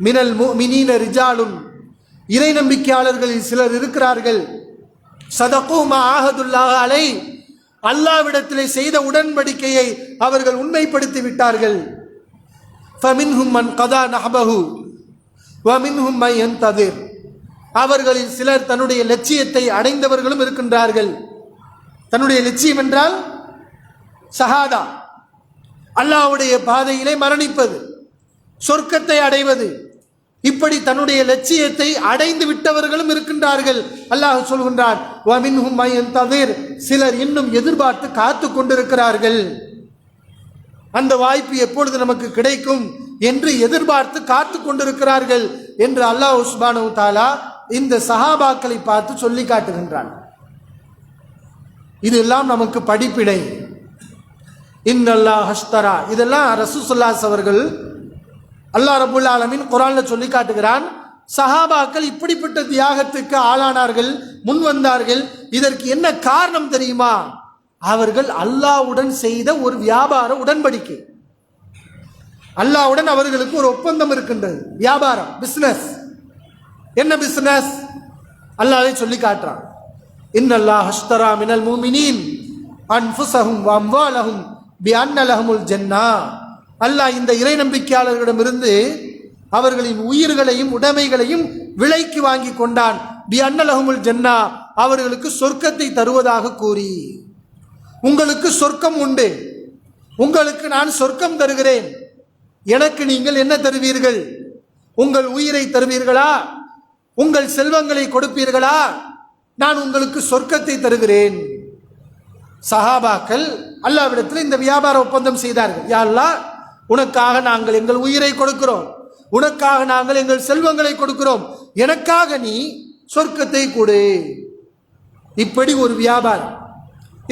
மினல் முஃமினீன ரிஜாலுன், இறை நம்பிக்கையாளர்களில் சிலர் இருக்கிறார்கள், சதகு மா ஆஹதுல்லாஹ் அலை, அல்லாஹ்விடத்திலே செய்த உடன்படிக்கையை அவர்கள் உண்மைப்படுத்தி விட்டார்கள். ஃபமின்ஹும் மன் கதா நஹபஹு வ மின்ஹும் மை யன்ததிர், அவர்களில் சிலர் தன்னுடைய லட்சியத்தை அடைந்தவர்களும் இருக்கின்றார்கள். தன்னுடைய லட்சியம் என்றால் ஷஹாதா, அல்லாஹ்வுடைய பாதையிலே மரணிப்பது, சொர்க்கத்தை அடைவது. இப்படி தன்னுடைய லட்சியத்தை அடைந்து விட்டவர்களும் இருக்கின்றார்கள். அல்லாஹ் சொல்கின்றான், வ மின்ஹும் மை யன்ததிர், சிலர் இன்னும் எதிர்பார்த்து காத்து கொண்டிருக்கிறார்கள். அந்த வாய்ப்பு எப்பொழுது நமக்கு கிடைக்கும் என்று எதிர்பார்த்து காத்து கொண்டிருக்கிறார்கள் என்று அல்லாஹ் சுப்ஹானஹு வ தஆலா இந்த சஹாபாக்களை பார்த்து சொல்லி காட்டுகின்றான். இதெல்லாம் நமக்கு படிப்பினை. இன்னல்லாஹ் ஹஷ்தரா, இதெல்லாம் ரசூலுல்லாஹி அவர்கள் அல்லாஹ் ரப்புல் ஆலமீன் குர்ஆன்ல சொல்லி காட்டுகிறான். சஹாபாக்கள் இப்படிப்பட்ட தியாகத்துக்கு ஆளானார்கள், முன் வந்தார்கள். இதற்கு என்ன காரணம் தெரியுமா? அவர்கள் அல்லாஹ்வுடன் செய்த ஒரு வியாபார உடன்படிக்கை. அல்லாஹ்வுடன் அவர்களுக்கு ஒரு ஒப்பந்தம் இருக்கின்றது, வியாபாரம், பிசினஸ். என்ன பிசினஸ்? அல்லாஹ்வே சொல்லி காட்டுறான், இன்னல்லாஹ் அஷ்தரா மினல் முஃமினீன் அன்ஃபுஸஹும் வ அம்வாலஹும் பிஅன்ன லஹுமுல் ஜன்னah. அல்லாஹ் இந்த இறை நம்பிக்கையாளர்களிடமிருந்து அவர்களின் உயிர்களையும் உடைமைகளையும் விலைக்கு வாங்கி கொண்டான். பிஅன்ன லஹுமுல் ஜன்னah, அவர்களுக்கு சொர்க்கத்தை தருவதாக கூறி. உங்களுக்கு சொர்க்கம் உண்டு, உங்களுக்கு நான் சொர்க்கம் தருகிறேன், எனக்கு நீங்கள் என்ன தருவீர்கள்? உங்கள் உயிரை தருவீர்களா? உங்கள் செல்வங்களை கொடுப்பீர்களா? நான் உங்களுக்கு சொர்க்கத்தை தருகிறேன். சஹாபாக்கள் அல்லாஹ்விடத்தில் இந்த வியாபார ஒப்பந்தம் செய்தார்கள். யா அல்லாஹ், உனக்காக நாங்கள் எங்கள் உயிரை கொடுக்கிறோம், உனக்காக நாங்கள் எங்கள் செல்வங்களை கொடுக்கிறோம், எனக்காக நீ சொர்க்கத்தை கொடு. இப்படி ஒரு வியாபாரம்,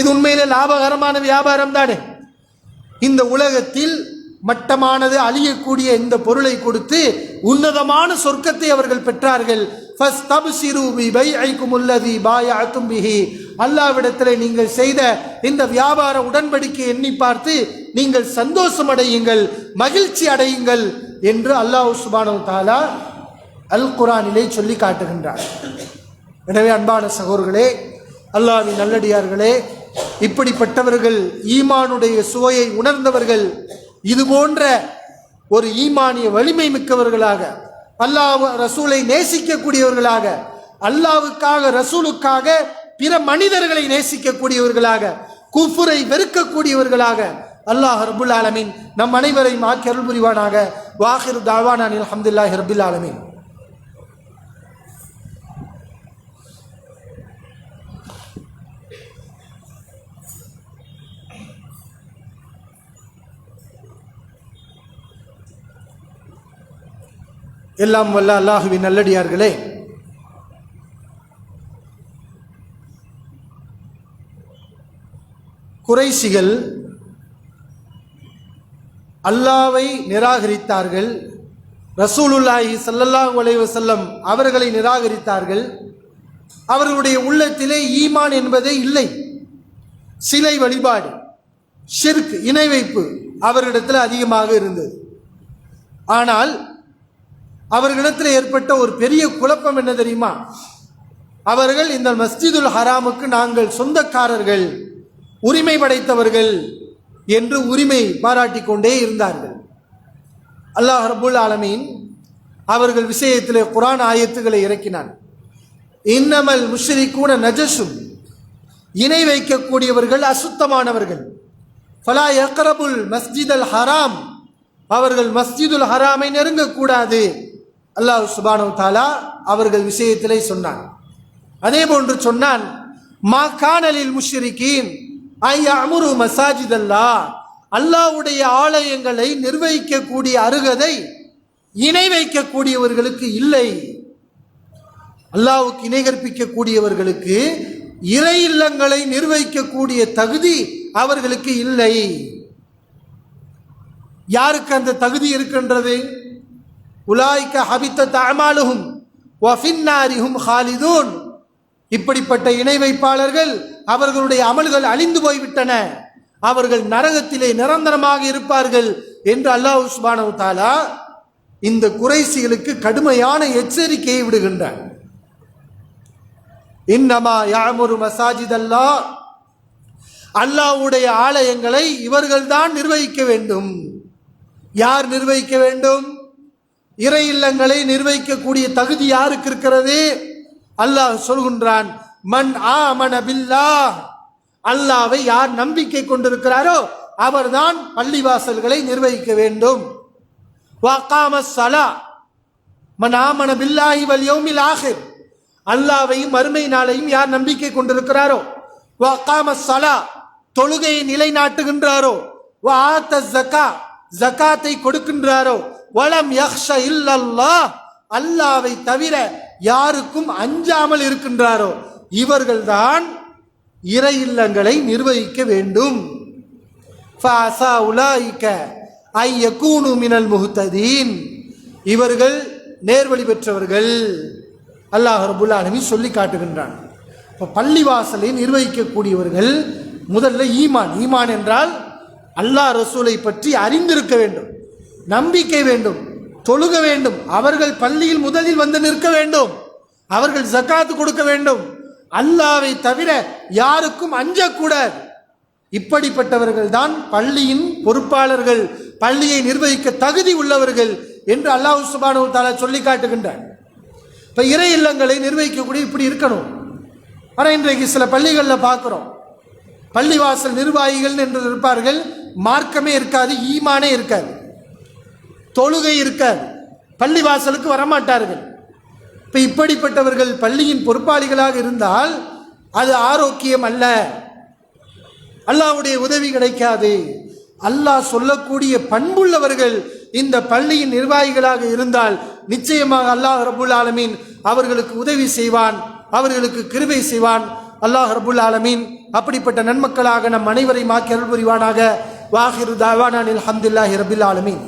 இது உண்மையிலே லாபகரமான வியாபாரம் தானே. இந்த உலகத்தில் மட்டமானது அழியக்கூடிய இந்த பொருளை கொடுத்து உன்னதமான சொர்க்கத்தை அவர்கள் பெற்றார்கள். அல்லாஹ்விடத்தில் நீங்கள் செய்த இந்த வியாபார உடன்படிக்கை எண்ணி பார்த்து நீங்கள் சந்தோஷம் அடையுங்கள், மகிழ்ச்சி அடையுங்கள் என்று அல்லாஹ் சுப்ஹானஹு வ தஆலா அல் குர்ஆனிலே சொல்லி காட்டுகின்றார். எனவே அன்பான சகோதரர்களே, அல்லாஹ்வின் நல்லடியார்களே, இப்படிப்பட்டவர்கள், ஈமானுடைய சுவையை உணர்ந்தவர்கள், இது போன்ற ஒரு ஈமானிய வலிமை மிக்கவர்களாக, அல்லாஹ் ரசூலை நேசிக்கக்கூடியவர்களாக, அல்லாஹ்வுக்காக ரசூலுக்காக பிற மனிதர்களை நேசிக்கக்கூடியவர்களாக, குஃபுரை வெறுக்கக்கூடியவர்களாக அல்லாஹ் ரப்புல் ஆலமீன் நம் அனைவரையும் ஆக்கி அருள் புரிவானாக. வாஹிரு தாவானா அல்ஹம்துலில்லாஹி ரப்பில் ஆலமீன். எல்லாம் வல்ல அல்லாஹுவின் நல்லடியார்களே, குறைஷிகள் அல்லாஹ்வை நிராகரித்தார்கள், ரசூலுல்லாஹி ஸல்லல்லாஹு அலைஹி வஸல்லம் அவர்களை நிராகரித்தார்கள். அவர்களுடைய உள்ளத்திலே ஈமான் என்பதே இல்லை. சிலை வழிபாடு, ஷிர்க், இணை வைப்பு அவர்களிடத்தில் அதிகமாக இருந்தது. ஆனால் அவர்களிடத்தில் ஏற்பட்ட ஒரு பெரிய குழப்பம் என்ன தெரியுமா? அவர்கள் இந்த மஸ்ஜிதுல் ஹராமுக்கு நாங்கள் சொந்தக்காரர்கள், உரிமை படைத்தவர்கள் என்று உரிமை பாராட்டி கொண்டே இருந்தார்கள். அல்லாஹ் ரப்புல் ஆலமீன் அவர்கள் விஷயத்திலே குர்ஆன் ஆயத்துக்களை இறக்கினான். இன்னமல் முஷ்ரிகூன நஜஸும், இணை வைக்கக்கூடியவர்கள் அசுத்தமானவர்கள். ஃபலா யக்ரபுல் மஸ்ஜிதல் ஹராம், அவர்கள் மஸ்ஜிதுல் ஹராமை நெருங்கக்கூடாது அல்லாஹ் சுப்ஹானஹு வ தஆலா அவர்கள் விஷயத்திலே சொன்னான். அதே போன்று சொன்னான், மா கானலில் முஷ்ரிகீன் ஐயஅமுரு மசாஜிதல்லாஹ், அல்லாஹ்வுடைய ஆலயங்களை நிர்வகிக்கக்கூடிய அருகதை இணை வைக்கக்கூடியவர்களுக்கு இல்லை. அல்லாஹ்வுக்கு இணை கற்பிக்கக்கூடியவர்களுக்கு இறை இல்லங்களை நிர்வகிக்கக்கூடிய தகுதி அவர்களுக்கு இல்லை. யாருக்கு அந்த தகுதி இருக்கின்றது? உலாயிக ஹபித்தத் அமாலுஹும் வ ஃபின்னாரிஹும் ஹாலிதூன், இப்படிப்பட்ட இணை வைப்பாளர்கள் அவர்களுடைய அமல்கள் அழிந்து போய்விட்டன, அவர்கள் நரகத்திலே நிரந்தரமாக இருப்பார்கள் என்று அல்லாஹ் சுப்ஹானஹு வ தஆலா இந்த குறைஷிகளுக்கு கடுமையான எச்சரிக்கையை விடுகின்றார். இன்னமா யஅமுரு மசாஜிதல்லாஹ், அல்லாஹ்வுடைய ஆலயங்களை இவர்கள்தான் நிர்வகிக்க வேண்டும். யார் நிர்வகிக்க வேண்டும்? இறை இல்லங்களை நிர்வகிக்கக்கூடிய தகுதி யாருக்கு இருக்கிறது? அல்லாஹ் சொல்கின்றான், மன் ஆமன பில்லாஹ், அல்லாஹ்வை யார் நம்பிக்கை கொண்டிருக்கிறாரோ அவர்தான் பள்ளிவாசல்களை நிர்வகிக்க வேண்டும். வகாமஸ் ஸலா, மன் ஆமன பில்லாஹி வல் யௌமில் ஆகிர், அல்லாஹ்வையும் மறுமை நாளையும் யார் நம்பிக்கை கொண்டிருக்கிறாரோ, வகாமஸ் ஸலா, தொழுகையை நிலைநாட்டுகின்றாரோ, வஆத்த ஸக்கா, ஜகாத்தை கொடுக்கின்றாரோ, வலம் யக்ஷ இல்லல்லாஹ், அல்லாஹ்வை தவிர யாருக்கும் அஞ்சாமல் இருக்கின்றாரோ, இவர்கள்தான் இறை இல்லங்களை நிர்வகிக்க வேண்டும். ஃபஅஸா உலாயிக ஐ யகூனு மினல் முஹ்ததீன், இவர்கள் நேர்வழி பெற்றவர்கள் அல்லாஹ் ரப்புல் ஆலமீன் சொல்லி காட்டுகின்றான். இப்போ பள்ளிவாசலை நிர்வகிக்கக்கூடியவர்கள் முதல்ல ஈமான், ஈமான் என்றால் அல்லாஹ் ரசூலை பற்றி அறிந்திருக்க வேண்டும். நம்பிக்கை வேண்டும், தொழுக வேண்டும், அவர்கள் பள்ளியில் முதலில் வந்து நிற்க வேண்டும், அவர்கள் ஜகாத் கொடுக்க வேண்டும், அல்லாஹ்வை தவிர யாருக்கும் அஞ்சக்கூடாது. இப்படிப்பட்டவர்கள் தான் பள்ளியின் பொறுப்பாளர்கள், பள்ளியை நிர்வகிக்க தகுதி உள்ளவர்கள் என்று அல்லாஹ் சுப்ஹானஹு வ தஆலா சொல்லி காட்டுகின்றார். இப்போ இறை இல்லங்களை நிர்வகிக்கக்கூடிய இப்படி இருக்கணும். ஆனால் இன்றைக்கு சில பள்ளிகளில் பார்க்குறோம், பள்ளிவாசல் நிர்வாகிகள் என்று இருப்பார்கள், மார்க்கமே இருக்காது, ஈமானே இருக்காது, தொழுகை இருக்காது, பள்ளிவாசலுக்கு வரமாட்டார்கள். இப்போ இப்படிப்பட்டவர்கள் பள்ளியின் பொறுப்பாளிகளாக இருந்தால் அது ஆரோக்கியம் அல்ல, அல்லாஹ்வுடைய உதவி கிடைக்காது. அல்லாஹ் சொல்லக்கூடிய பண்புள்ளவர்கள் இந்த பள்ளியின் நிர்வாகிகளாக இருந்தால் நிச்சயமாக அல்லாஹ் ரப்புல் ஆலமீன் அவர்களுக்கு உதவி செய்வான், அவர்களுக்கு கிருபை செய்வான். அல்லாஹ் ரப்புல் ஆலமீன் அப்படிப்பட்ட நன்மக்களாக நம் அனைவரையும் ஆக்கி அருள் புரிவானாக. வாஹிரு தாவானா அல்ஹம்துலில்லாஹி ரப்பில் ஆலமீன்.